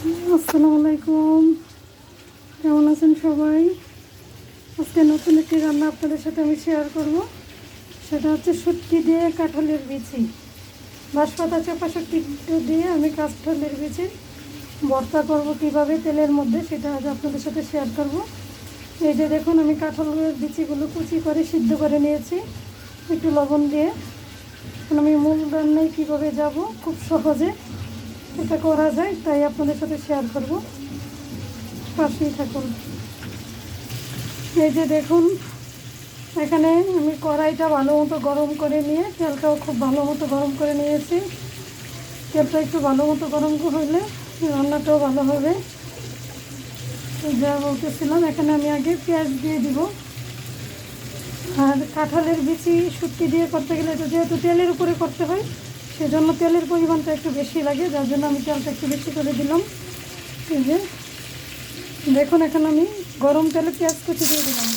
আসসালামু আলাইকুম, কেমন আছেন সবাই? আজকে নতুন একটি রান্না আপনাদের সাথে আমি শেয়ার করব। সেটা হচ্ছে শুটকি দিয়ে কাঁঠালের বিচি, বাঁশপাতা চাপা শুটকি দিয়ে আমি কাঁঠালের বিচি ভর্তা করব কীভাবে তেলের মধ্যে, সেটা আজ আপনাদের সাথে শেয়ার করব। এই যে দেখুন, আমি কাঁঠালের বিচিগুলো কুচি করে সিদ্ধ করে নিয়েছি একটু লবণ দিয়ে। এখন আমি মূল রান্নায় কীভাবে যাব, খুব সহজে এটা করা যায়, তাই আপনাদের সাথে শেয়ার করব, পাশেই থাকুন। এই যে দেখুন, এখানে আমি কড়াইটা ভালো মতো গরম করে নিয়ে তেলটাও খুব ভালো মতো গরম করে নিয়েছি। তেলটা একটু ভালো মতো গরম হলে রান্নাটাও ভালো হবে। যা বলতেছিলাম, এখানে আমি আগে পেঁয়াজ দিয়ে দিব। আর কাঁঠালের বিচি শুটকি দিয়ে করতে গেলে যেহেতু তেলের উপরে করতে হয়, সেজন্য তেলের পরিমাণটা একটু বেশি লাগে, যার জন্য আমি তেলটা একটু বেশি করে দিলাম। এই যে দেখুন, এখন আমি গরম তেলে পেঁয়াজ কুচি দিয়ে দিলাম।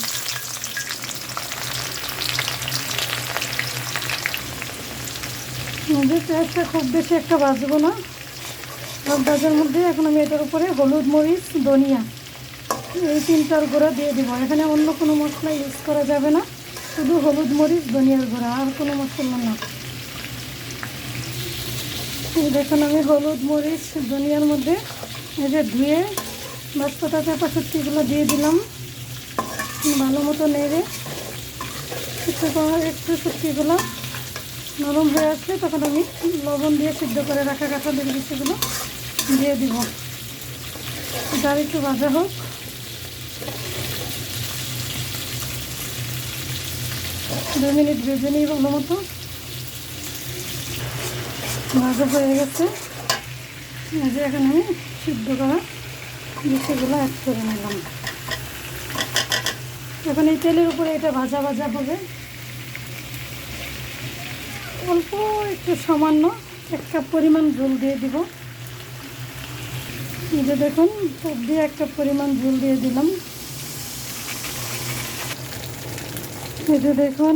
পেঁয়াজটা খুব বেশি একটা ভাজবো না, ভাজার মধ্যে এখন আমি এটার উপরে হলুদ, মরিচ, ধনিয়া এই তিনটার গুঁড়া দিয়ে দিব। এখানে অন্য কোনো মশলা ইউজ করা যাবে না, শুধু হলুদ, মরিচ, ধনিয়ার গুঁড়া, আর কোনো মশলা না। দেখুন, আমি হলুদ, মরিচ, ধনিয়ার মধ্যে এই যে ধুয়ে বাঁশপাতা চাপা শুটকিগুলো দিয়ে দিলাম। ভালো মতো নেড়ে একটু শুটকিগুলো নরম হয়ে আসলে তখন আমি লবণ দিয়ে সিদ্ধ করে রাখা কাঁঠালের বিচিগুলো দিয়ে দিব। এটা একটু ভাজা হোক। 2 মিনিট ভেজে নিই ভালো মতো। ভাজা হয়ে গেছে। এই যে এখন আমি সিদ্ধ করা বিচিগুলো অ্যাড করে নিলাম। এখন এই তেলের উপরে এটা ভাজা ভাজা হবে। অল্প একটু সামান্য 1 কাপ পরিমাণ ঝোল দিয়ে দিব। এই যে দেখুন, সব দিয়ে 1 কাপ পরিমাণ ঝোল দিয়ে দিলাম। এই যে দেখুন,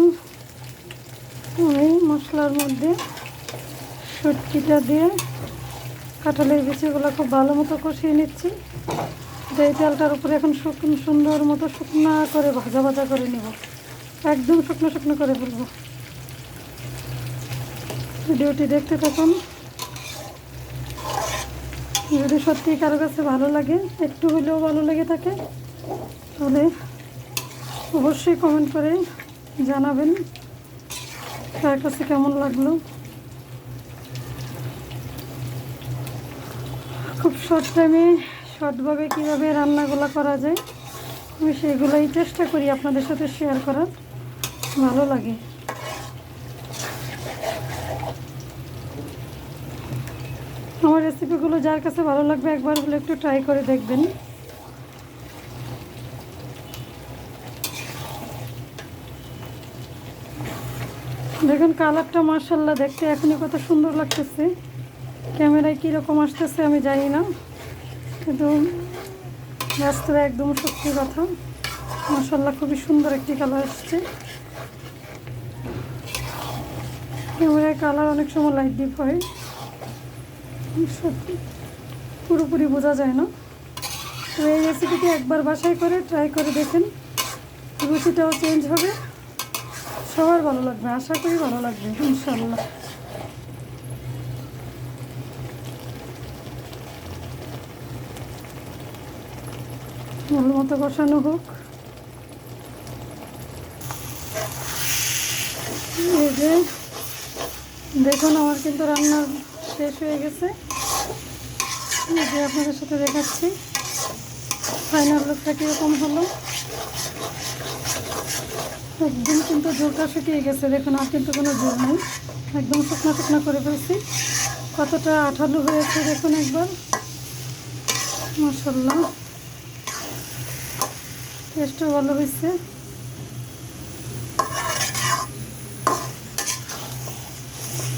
আমি মশলার মধ্যে শুটকিটা দিয়ে কাঁঠালের বিচিগুলো খুব ভালো মতো কষিয়ে নিচ্ছি। এই তেলটার উপরে এখন সুন্দর মতো শুকনো করে ভাজা ভাজা করে নেব, একদম শুকনো শুকনো করে ফেলবো। ভিডিওটি দেখতে থাকুন। যদি সত্যি কারো কাছে ভালো লাগে, একটু হলেও ভালো লেগে থাকে, তাহলে অবশ্যই কমেন্ট করে জানাবেন কার কাছে কেমন লাগলো। খুব শর্ট টাইমে শর্টভাবে কীভাবে রান্নাগুলো করা যায়, আমি সেগুলোই চেষ্টা করি আপনাদের সাথে শেয়ার করার। ভালো লাগে। আমার রেসিপিগুলো যার কাছে ভালো লাগবে, একবার হলে একটু ট্রাই করে দেখবেন। দেখুন, কালারটা মাশাআল্লাহ দেখতে এখনই কত সুন্দর লাগতেছে। ক্যামেরায় কীরকম আসতেছে আমি জানি না, কিন্তু বাস্তবে একদম সত্যি কথা, মাশাআল্লাহ খুবই সুন্দর একটি কালার আসছে। ক্যামেরায় কালার অনেক সময় লাইট ডিপ হয়, সত্যি পুরোপুরি বোঝা যায় না। তো এই রেসিপিটি একবার বাসায় করে ট্রাই করে দেখেন, রুচিটাও চেঞ্জ হবে, সবার ভালো লাগবে, আশা করি ভালো লাগবে ইনশাআল্লাহ। ভালো মতো কষানো হোক। এই যে দেখুন, আমার কিন্তু রান্না শেষ হয়ে গেছে। এই যে আপনাদের সাথে দেখাচ্ছি ফাইনাল লুকটা কীরকম হলো। একদম কিন্তু ঝোলটা শুকিয়ে গেছে, দেখুন আর কিন্তু কোনো ঝোল নেই, একদম শুকনো শুকনো করে ফেলছি। কতটা আঠালো হয়েছে দেখুন একবার, মাশাআল্লাহ টেস্টও ভালো হয়েছে।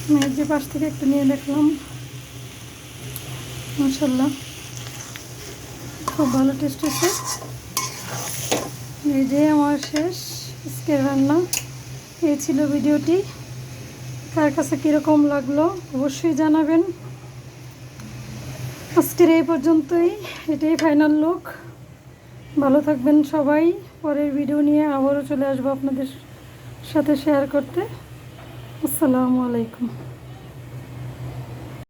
আমি যে পাশ থেকে একটু নিয়ে দেখলাম, মাশাআল্লাহ খুব ভালো টেস্ট হয়েছে। এই যে আমার শেষ আজকের রান্না। এই ছিল ভিডিওটি। কার কাছে কীরকম লাগলো অবশ্যই জানাবেন। আজকের এই পর্যন্তই, এটাই ফাইনাল লুক। ভালো থাকবেন সবাই। পরের ভিডিও নিয়ে আবারও চলে আসবো আপনাদের সাথে শেয়ার করতে। আসসালামু আলাইকুম।